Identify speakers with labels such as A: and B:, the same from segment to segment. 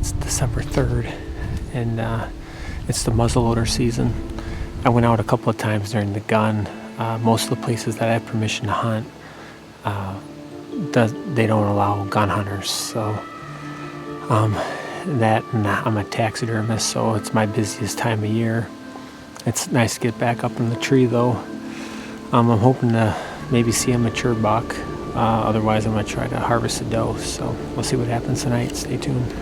A: it's December 3rd, and it's the muzzleloader season. I went out a couple of times during the gun. Most of the places that I have permission to hunt, they don't allow gun hunters. So that, and I'm a taxidermist, so it's my busiest time of year. It's nice to get back up in the tree, though. I'm hoping to maybe see a mature buck. Otherwise, I'm going to try to harvest a doe. So we'll see what happens tonight. Stay tuned.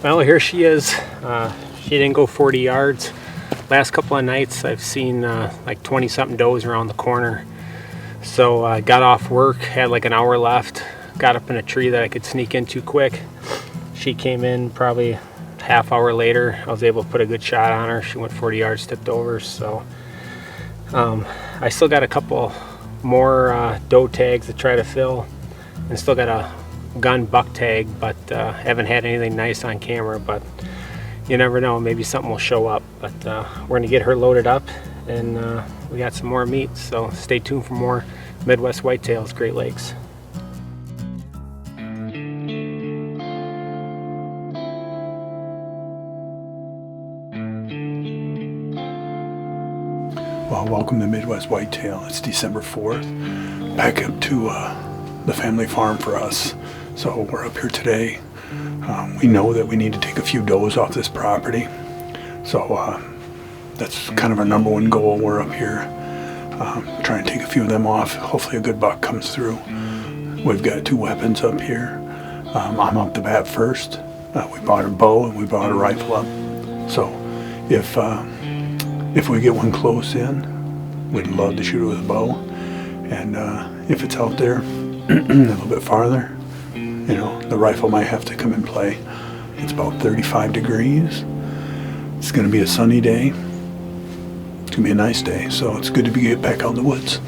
A: Well, here she is. She didn't go 40 yards. Last couple of nights I've seen like 20 something does around the corner. So I got off work, had like an hour left, got up in a tree that I could sneak into quick. She came in probably half hour later. I was able to put a good shot on her. She went 40 yards, tipped over. So I still got a couple more doe tags to try to fill, and still got a gun buck tag, but haven't had anything nice on camera. But you never know, maybe something will show up. But we're gonna get her loaded up, and we got some more meat, so stay tuned for more Midwest Whitetails, Great Lakes.
B: Well, welcome to Midwest Whitetail. It's December 4th, back up to the family farm for us. So we're up here today. We know that we need to take a few does off this property. So that's kind of our number one goal. We're up here trying to take a few of them off. Hopefully a good buck comes through. We've got two weapons up here. I'm up the bat first. We bought a bow and we bought a rifle up. So if we get one close in, we'd love to shoot it with a bow. And if it's out there a little bit farther, you know, the rifle might have to come in play. It's about 35 degrees. It's going to be a sunny day. It's going to be a nice day, so it's good to get back out in the woods.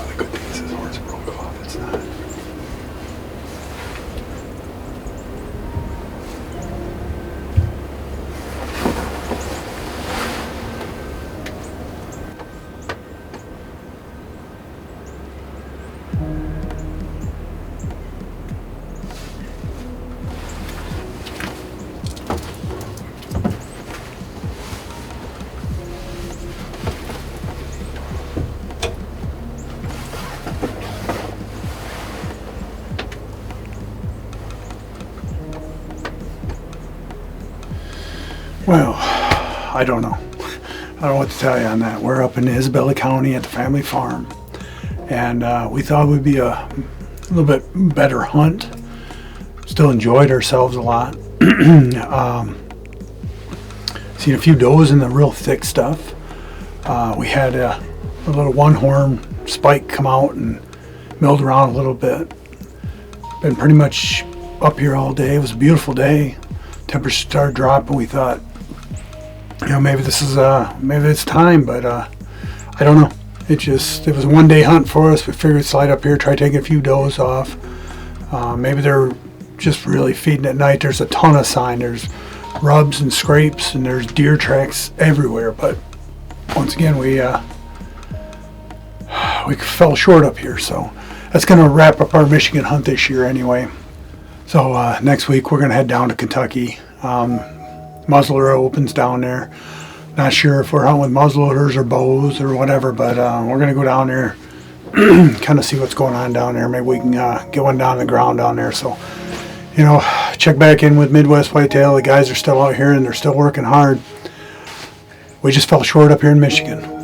B: The good thing is his horns broke off. It's not. Well, I don't know. I don't know what to tell you on that. We're up in Isabella County at the family farm, and we thought it would be a little bit better hunt. Still enjoyed ourselves a lot. Seen a few does in the real thick stuff. We had a little one-horn spike come out and milled around a little bit. Been pretty much up here all day. It was a beautiful day. Temperature started dropping. We thought, you know, maybe this is maybe it's time, but I don't know. It was a one-day hunt for us. We figured slide up here, try taking a few does off. Maybe they're just really feeding at night. There's a ton of sign. There's rubs and scrapes, and there's deer tracks everywhere. But once again, we we fell short up here. So that's going to wrap up our Michigan hunt this year anyway. So next week we're going to head down to Kentucky. Muzzleloader opens down there. Not sure if we're hunting with muzzleloaders or bows or whatever, but we're going to go down there, kind of see what's going on down there. Maybe we can get one down on the ground down there. So, you know, check back in with Midwest Whitetail. The guys are still out here and they're still working hard. We just fell short up here in Michigan.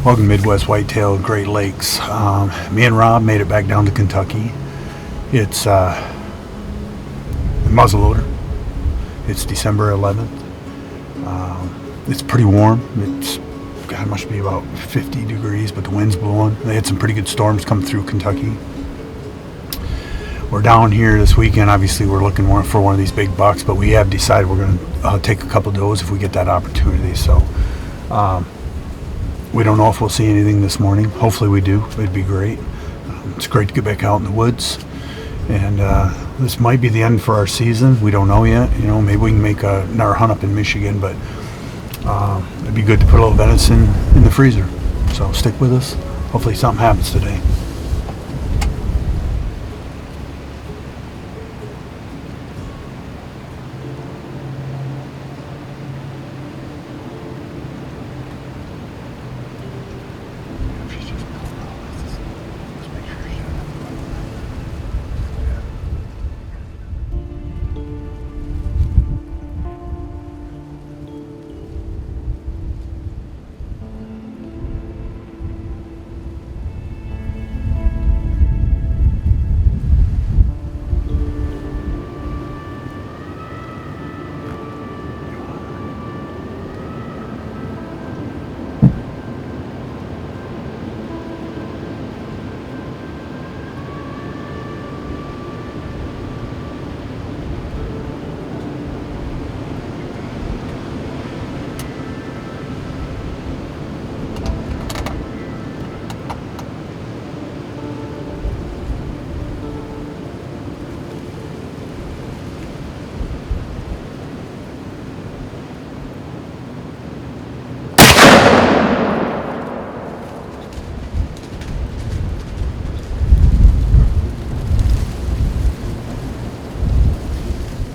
B: Welcome to Midwest Whitetail, Great Lakes. Me and Rob made it back down to Kentucky. It's the Muzzleloader. It's December 11th. It's pretty warm. It must be about 50 degrees, but the wind's blowing. They had some pretty good storms come through Kentucky. We're down here this weekend. Obviously, we're looking for one of these big bucks, but we have decided we're going to take a couple does if we get that opportunity. So. We don't know if we'll see anything this morning. Hopefully we do. It'd be great. It's great to get back out in the woods. And this might be the end for our season. We don't know yet. You know, maybe we can make another hunt up in Michigan, but it'd be good to put a little venison in the freezer. So stick with us. Hopefully something happens today.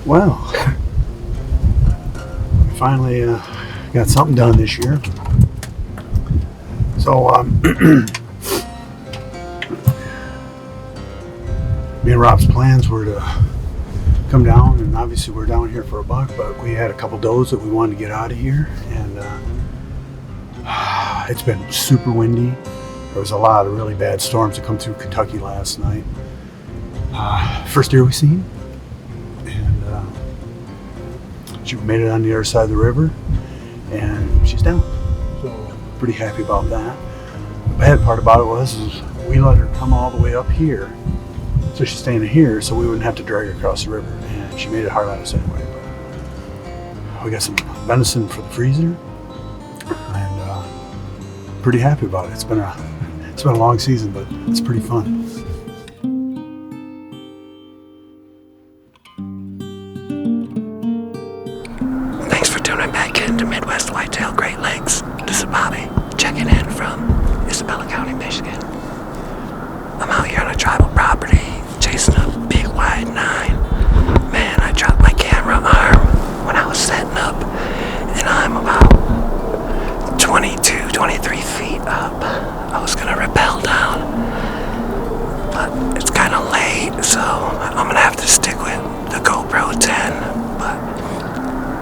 B: Well, we finally got something done this year. So, me and Rob's plans were to come down, and obviously we're down here for a buck, but we had a couple does that we wanted to get out of here, and it's been super windy. There was a lot of really bad storms that come through Kentucky last night. First deer we seen. She made it on the other side of the river, and she's down. So pretty happy about that. The bad part about it is we let her come all the way up here, so she's staying here, so we wouldn't have to drag her across the river. And she made it hard on us anyway. But we got some venison for the freezer, and pretty happy about it. It's been a long season, but it's pretty fun.
C: To Midwest Whitetail, Great Lakes. This is Bobby, checking in from Isabella County, Michigan. I'm out here on a tribal property, chasing a big wide 9. Man, I dropped my camera arm when I was setting up, and I'm about 22, 23 feet up. I was gonna rappel down, but it's kind of late, so I'm gonna have to stick with the GoPro 10, but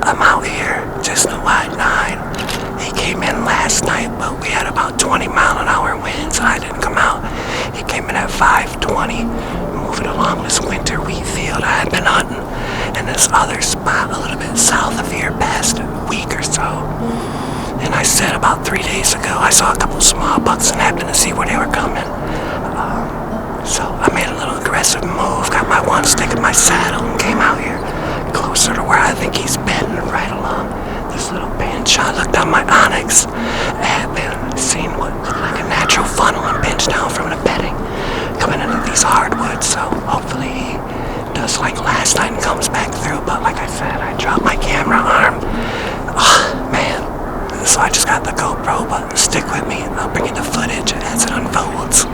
C: I'm out here just a wide 9. He came in last night, but we had about 20-mile-an-hour winds. I didn't come out. He came in at 5:20, moving along this winter wheat field I had been hunting, and this other spot a little bit south of here past a week or so. And I said about 3 days ago, I saw a couple small bucks and happened to see where they were coming. So I made a little aggressive move, got my one stick in my saddle, and came out here closer to where I think he's been, right along this little bench. I looked on my onyx. I had been seeing what looked like a natural funnel and bench down from the bedding coming into these hardwoods, so hopefully he does like last night and comes back through, but like I said, I dropped my camera arm. Oh, man. So I just got the GoPro, but stick with me. I'll bring you the footage as it unfolds.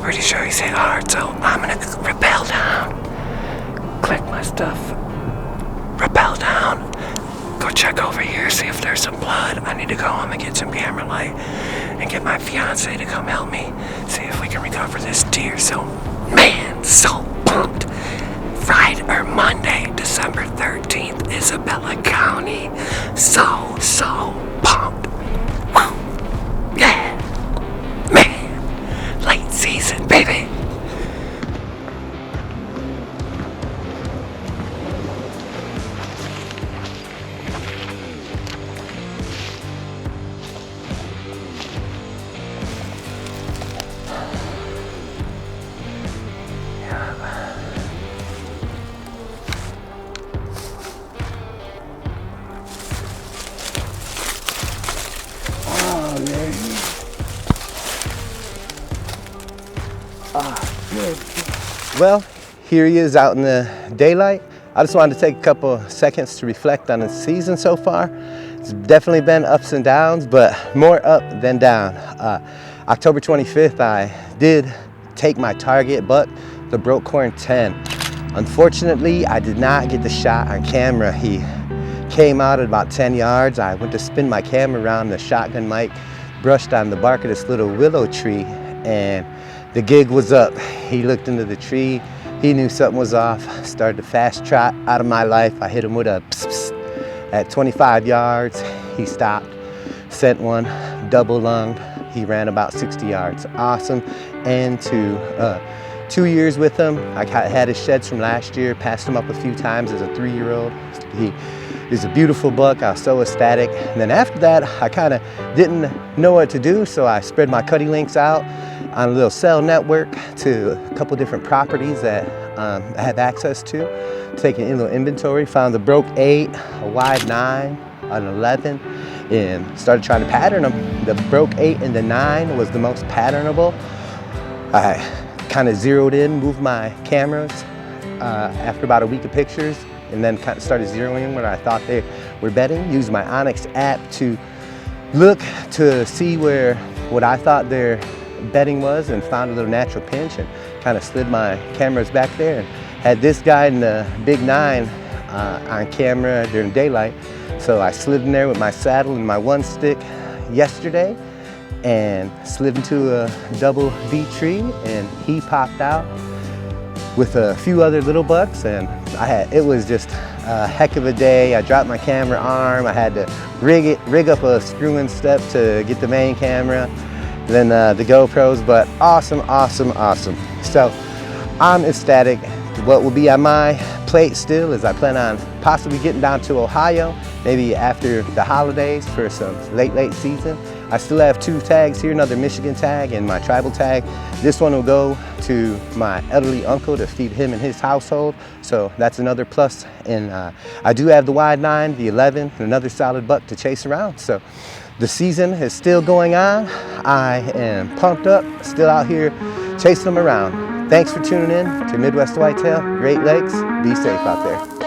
C: Pretty sure he's hit hard, so I'm gonna rappel down, click my stuff, rappel down, go check over here, see if there's some blood. I need to go home and get some camera light and get my fiance to come help me, see if we can recover this deer. So, man, so pumped. Monday, December 13th, Isabella County. So pumped. Woo. Yeah. Man, late season, baby.
D: Well, here he is out in the daylight. I just wanted to take a couple seconds to reflect on the season so far. It's definitely been ups and downs, but more up than down. October 25th, I did take my target buck, the broke horn 10. Unfortunately, I did not get the shot on camera. He came out at about 10 yards. I went to spin my camera around, the shotgun mic brushed on the bark of this little willow tree, and the gig was up. He looked into the tree. He knew something was off. Started to fast trot out of my life. I hit him with a pss, pss. At 25 yards. He stopped, sent one, double lunged. He ran about 60 yards. Awesome. And to 2 years with him. I had his sheds from last year. Passed him up a few times as a 3-year-old. He is a beautiful buck. I was so ecstatic. And then after that, I kind of didn't know what to do, so I spread my cutty links out on a little cell network to a couple different properties that I have access to. Taking a little inventory, found the broke 8, a wide 9, an 11, and started trying to pattern them. The broke 8 and the 9 was the most patternable. I kind of zeroed in, moved my cameras after about a week of pictures, and then kind of started zeroing in where I thought they were bedding. Used my Onyx app to look to see where what I thought their bedding was, and found a little natural pinch and kind of slid my cameras back there and had this guy in the big 9 on camera during daylight. So I slid in there with my saddle and my one stick yesterday and slid into a double V tree, and he popped out with a few other little bucks, and it was just a heck of a day. I dropped my camera arm. I had to rig up a screw-in step to get the main camera, then the GoPros, but awesome. So I'm ecstatic. What will be on my plate still is I plan on possibly getting down to Ohio, maybe after the holidays for some late season. I still have 2 tags here, another Michigan tag and my tribal tag. This one will go to my elderly uncle to feed him and his household. So that's another plus. And I do have the wide 9, the 11, and another solid buck to chase around. So the season is still going on. I am pumped up, still out here chasing them around. Thanks for tuning in to Midwest Whitetail. Great Lakes. Be safe out there.